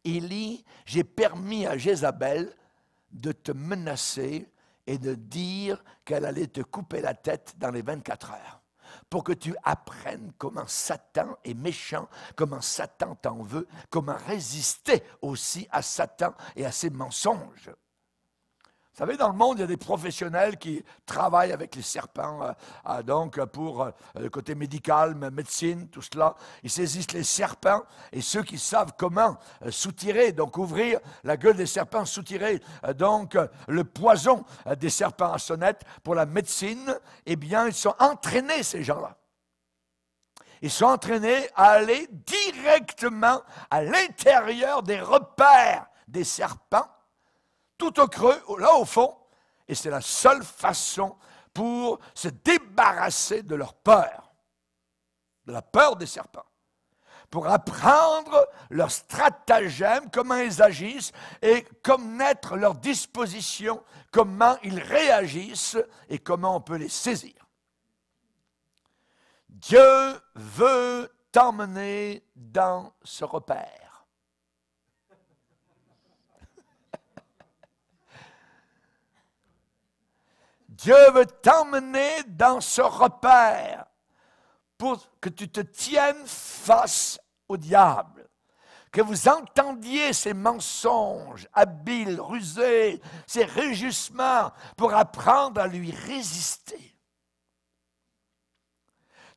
Élie, j'ai permis à Jézabel de te menacer et de dire qu'elle allait te couper la tête dans les 24 heures. Pour que tu apprennes comment Satan est méchant, comment Satan t'en veut, comment résister aussi à Satan et à ses mensonges. Vous savez, dans le monde, il y a des professionnels qui travaillent avec les serpents, donc pour le côté médical, médecine, tout cela. Ils saisissent les serpents et ceux qui savent comment soutirer, donc ouvrir la gueule des serpents, soutirer donc le poison des serpents à sonnette pour la médecine, eh bien, ils sont entraînés, ces gens-là. Ils sont entraînés à aller directement à l'intérieur des repères des serpents, tout au creux, là au fond, et c'est la seule façon pour se débarrasser de leur peur, de la peur des serpents, pour apprendre leur stratagème, comment ils agissent et connaître leur disposition, comment ils réagissent et comment on peut les saisir. Dieu veut t'emmener dans ce repère. Dieu veut t'emmener dans ce repère pour que tu te tiennes face au diable, que vous entendiez ces mensonges habiles, rusés, ces rugissements pour apprendre à lui résister.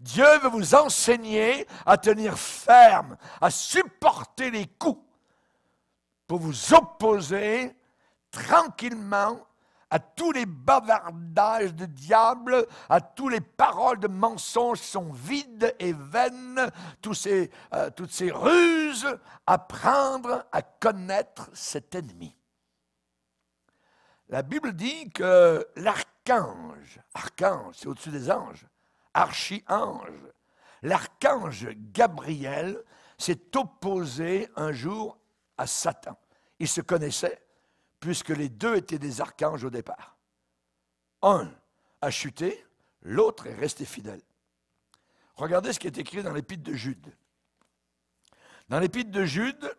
Dieu veut vous enseigner à tenir ferme, à supporter les coups pour vous opposer tranquillement à tous les bavardages du diable, à toutes les paroles de mensonges qui sont vides et vaines, toutes ces ruses, apprendre à connaître cet ennemi. La Bible dit que l'archange, archange, c'est au-dessus des anges, archi-ange, l'archange Gabriel s'est opposé un jour à Satan. Ils se connaissaient, puisque les deux étaient des archanges au départ. Un a chuté, l'autre est resté fidèle. Regardez ce qui est écrit dans l'épître de Jude. Dans l'épître de Jude,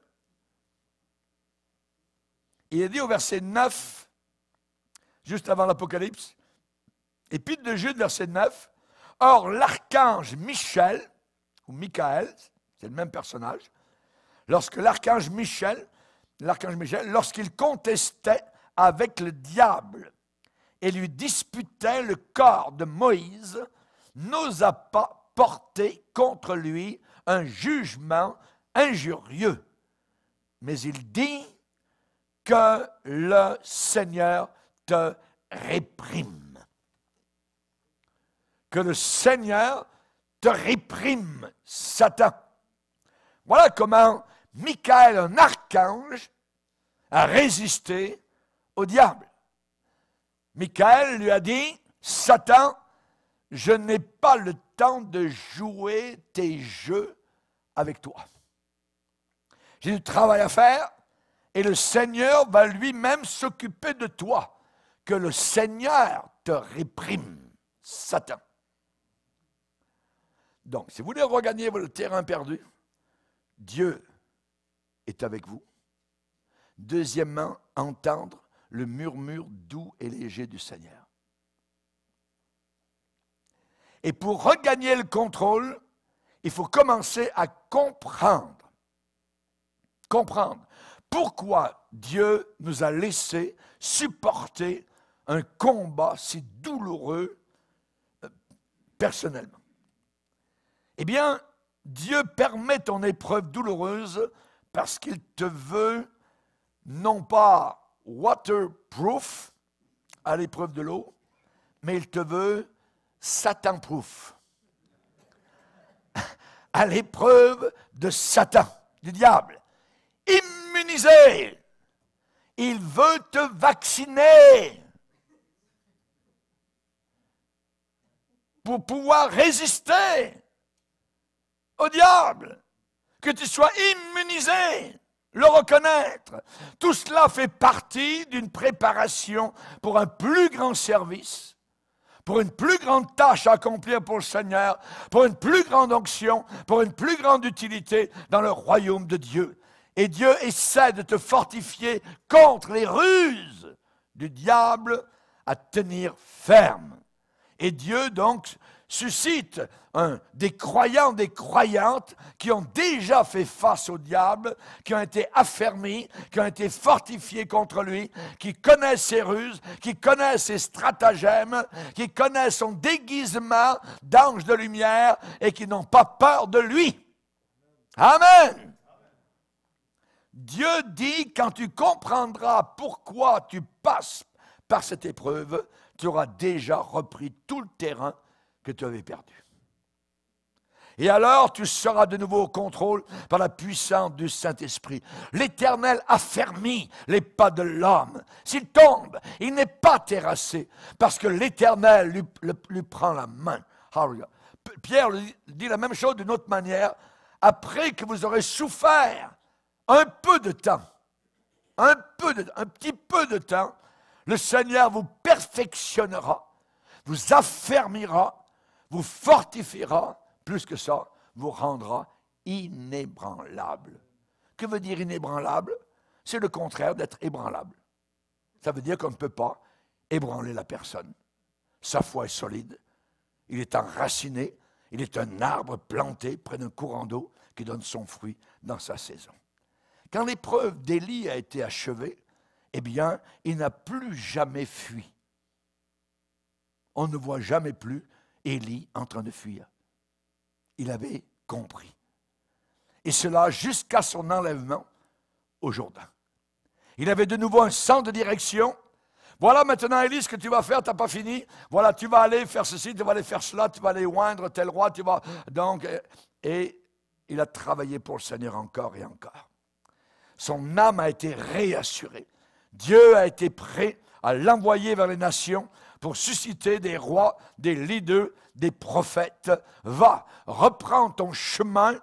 il est dit au verset 9, juste avant l'Apocalypse, épître de Jude, verset 9, « Or l'archange Michel, ou Michael, c'est le même personnage, lorsque l'archange Michel, lorsqu'il contestait avec le diable et lui disputait le corps de Moïse, n'osa pas porter contre lui un jugement injurieux. Mais il dit que le Seigneur te réprime. Que le Seigneur te réprime, Satan. » Voilà comment Michael, un archange, a résisté au diable. Michael lui a dit, « Satan, je n'ai pas le temps de jouer tes jeux avec toi. J'ai du travail à faire et le Seigneur va lui-même s'occuper de toi. Que le Seigneur te réprime, Satan. » Donc, si vous voulez regagner le terrain perdu, Dieu est avec vous. Deuxièmement, entendre le murmure doux et léger du Seigneur. Et pour regagner le contrôle, il faut commencer à comprendre. Comprendre pourquoi Dieu nous a laissé supporter un combat si douloureux personnellement. Eh bien, Dieu permet ton épreuve douloureuse parce qu'il te veut non pas waterproof à l'épreuve de l'eau, mais il te veut Satan-proof à l'épreuve de Satan, du diable. Immunisé. Il veut te vacciner pour pouvoir résister au diable, que tu sois immunisé, le reconnaître. Tout cela fait partie d'une préparation pour un plus grand service, pour une plus grande tâche à accomplir pour le Seigneur, pour une plus grande onction, pour une plus grande utilité dans le royaume de Dieu. Et Dieu essaie de te fortifier contre les ruses du diable à tenir ferme. Et Dieu donc suscite des croyants, des croyantes qui ont déjà fait face au diable, qui ont été affermis, qui ont été fortifiés contre lui, qui connaissent ses ruses, qui connaissent ses stratagèmes, qui connaissent son déguisement d'ange de lumière et qui n'ont pas peur de lui. Amen. Dieu dit, quand tu comprendras pourquoi tu passes par cette épreuve, tu auras déjà repris tout le terrain que tu avais perdu. Et alors, tu seras de nouveau au contrôle par la puissance du Saint-Esprit. L'Éternel affermit les pas de l'homme. S'il tombe, il n'est pas terrassé, parce que l'Éternel lui prend la main. Hallelujah. Pierre dit la même chose d'une autre manière. Après que vous aurez souffert un peu de temps, un petit peu de temps, le Seigneur vous perfectionnera, vous affermira, vous fortifiera, plus que ça, vous rendra inébranlable. Que veut dire inébranlable? C'est le contraire d'être ébranlable. Ça veut dire qu'on ne peut pas ébranler la personne. Sa foi est solide, il est enraciné, il est un arbre planté près d'un courant d'eau qui donne son fruit dans sa saison. Quand l'épreuve d'Élie a été achevée, eh bien, il n'a plus jamais fui. On ne voit jamais plus Élie en train de fuir. Il avait compris. Et cela jusqu'à son enlèvement au Jourdain. Il avait de nouveau un sens de direction. Voilà maintenant, Élie, ce que tu vas faire, tu n'as pas fini. Voilà, tu vas aller faire ceci, tu vas aller faire cela, tu vas aller oindre tel roi, tu vas... Donc, et il a travaillé pour le Seigneur encore et encore. Son âme a été réassurée. Dieu a été prêt à l'envoyer vers les nations pour susciter des rois, des leaders, des prophètes. Va, reprends ton chemin.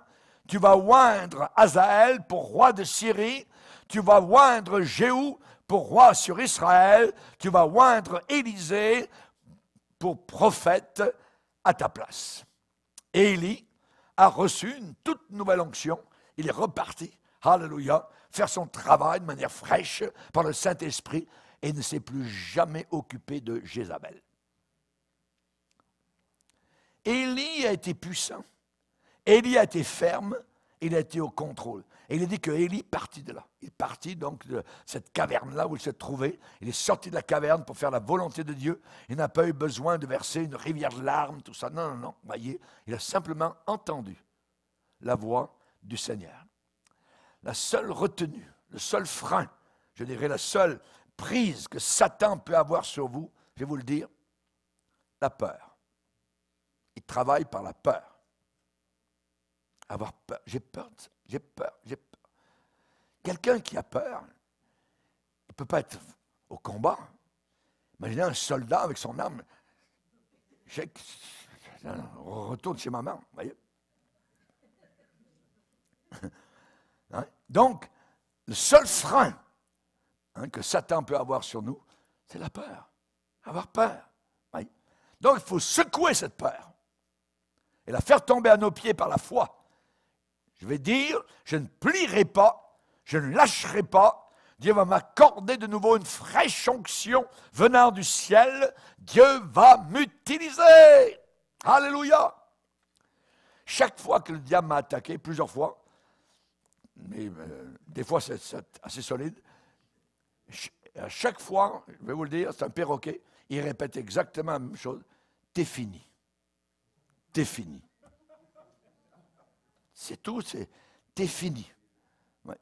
Tu vas oindre Hazaël pour roi de Syrie. Tu vas oindre Jéhu pour roi sur Israël. Tu vas oindre Élisée pour prophète à ta place. Et Élie a reçu une toute nouvelle onction. Il est reparti, alléluia, faire son travail de manière fraîche par le Saint-Esprit et ne s'est plus jamais occupé de Jézabel. Élie a été puissant. Élie a été ferme. Il a été au contrôle. Et il a dit que Élie partit de là. Il partit donc de cette caverne-là où il se trouvait. Il est sorti de la caverne pour faire la volonté de Dieu. Il n'a pas eu besoin de verser une rivière de larmes, tout ça. Non, non, non. Voyez, il a simplement entendu la voix du Seigneur. La seule retenue, le seul frein, je dirais la seule prise que Satan peut avoir sur vous, je vais vous le dire, la peur. Il travaille par la peur. Avoir peur. J'ai peur de ça. J'ai peur. J'ai peur. Quelqu'un qui a peur, il ne peut pas être au combat. Imaginez un soldat avec son arme. On retourne chez maman, vous voyez. Hein? Donc, le seul frein que Satan peut avoir sur nous, c'est la peur. Avoir peur. Oui. Donc, il faut secouer cette peur et la faire tomber à nos pieds par la foi. Je vais dire, je ne plierai pas, je ne lâcherai pas. Dieu va m'accorder de nouveau une fraîche onction venant du ciel. Dieu va m'utiliser. Alléluia. Chaque fois que le diable m'a attaqué, plusieurs fois, mais des fois c'est assez solide, à chaque fois, je vais vous le dire, c'est un perroquet, il répète exactement la même chose. T'es fini. T'es fini. C'est tout, t'es fini. Ouais.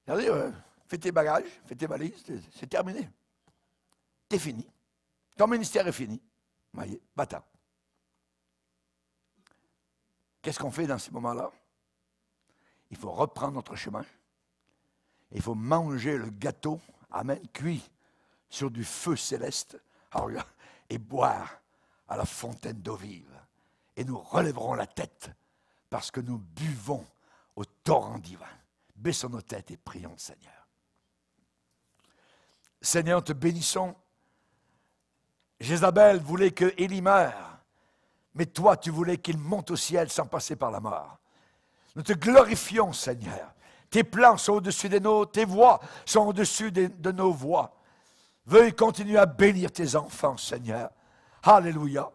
Regardez, fais tes bagages, fais tes valises, c'est terminé. T'es fini. Ton ministère est fini. Voyez, va-t'en. Qu'est-ce qu'on fait dans ces moments-là? Il faut reprendre notre chemin. Il faut manger le gâteau, amen, cuit sur du feu céleste, et boire à la fontaine d'eau vive. Et nous relèverons la tête parce que nous buvons au torrent divin. Baissons nos têtes et prions le Seigneur. Seigneur, te bénissons. Jézabel voulait que Élie meure, mais toi, tu voulais qu'il monte au ciel sans passer par la mort. Nous te glorifions, Seigneur. Tes plans sont au-dessus des nôtres, tes voies sont au-dessus de nos voies. Veuille continuer à bénir tes enfants, Seigneur. Alléluia.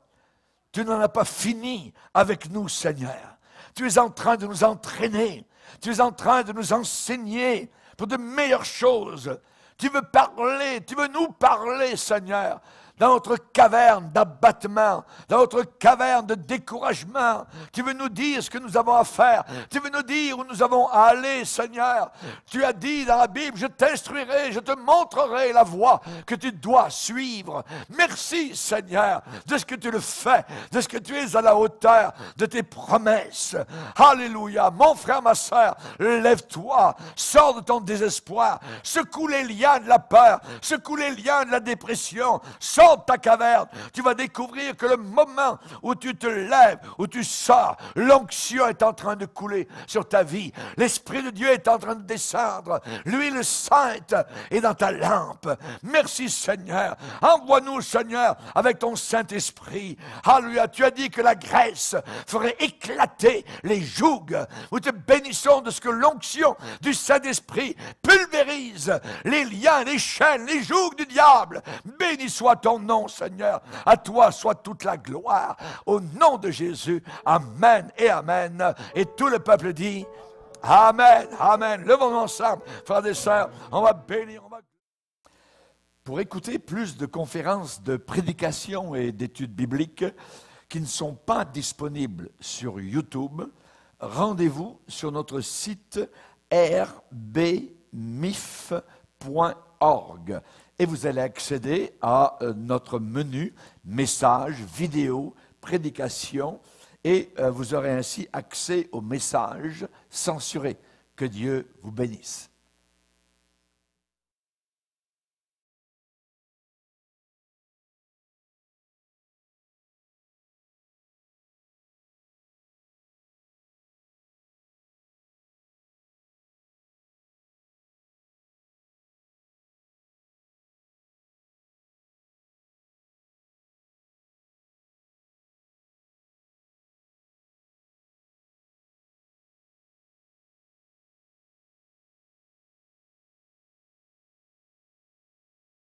Tu n'en as pas fini avec nous, Seigneur. Tu es en train de nous entraîner. Tu es en train de nous enseigner pour de meilleures choses. Tu veux parler, tu veux nous parler, Seigneur, dans notre caverne d'abattement, dans notre caverne de découragement. Tu veux nous dire ce que nous avons à faire. Tu veux nous dire où nous avons à aller, Seigneur. Tu as dit dans la Bible, je t'instruirai, je te montrerai la voie que tu dois suivre. Merci, Seigneur, de ce que tu le fais, de ce que tu es à la hauteur de tes promesses. Alléluia. Mon frère, ma soeur, lève-toi, sors de ton désespoir, secoue les liens de la peur, secoue les liens de la dépression, sors de ta caverne, tu vas découvrir que le moment où tu te lèves, où tu sors, l'onction est en train de couler sur ta vie. L'Esprit de Dieu est en train de descendre. L'huile sainte est dans ta lampe. Merci Seigneur. Envoie-nous Seigneur avec ton Saint-Esprit. Alléluia. Tu as dit que la graisse ferait éclater les jougs. Nous te bénissons de ce que l'onction du Saint-Esprit pulvérise les liens, les chaînes, les jougs du diable. Béni soit ton nom, Seigneur. À toi soit toute la gloire. Au nom de Jésus. Amen et amen. Et tout le peuple dit amen, amen. Levons-nous ensemble, frères et sœurs. On va bénir. Pour écouter plus de conférences de prédication et d'études bibliques qui ne sont pas disponibles sur YouTube, rendez-vous sur notre site rbmif.org. Et vous allez accéder à notre menu messages, vidéos, prédications, et vous aurez ainsi accès aux messages censurés. Que Dieu vous bénisse.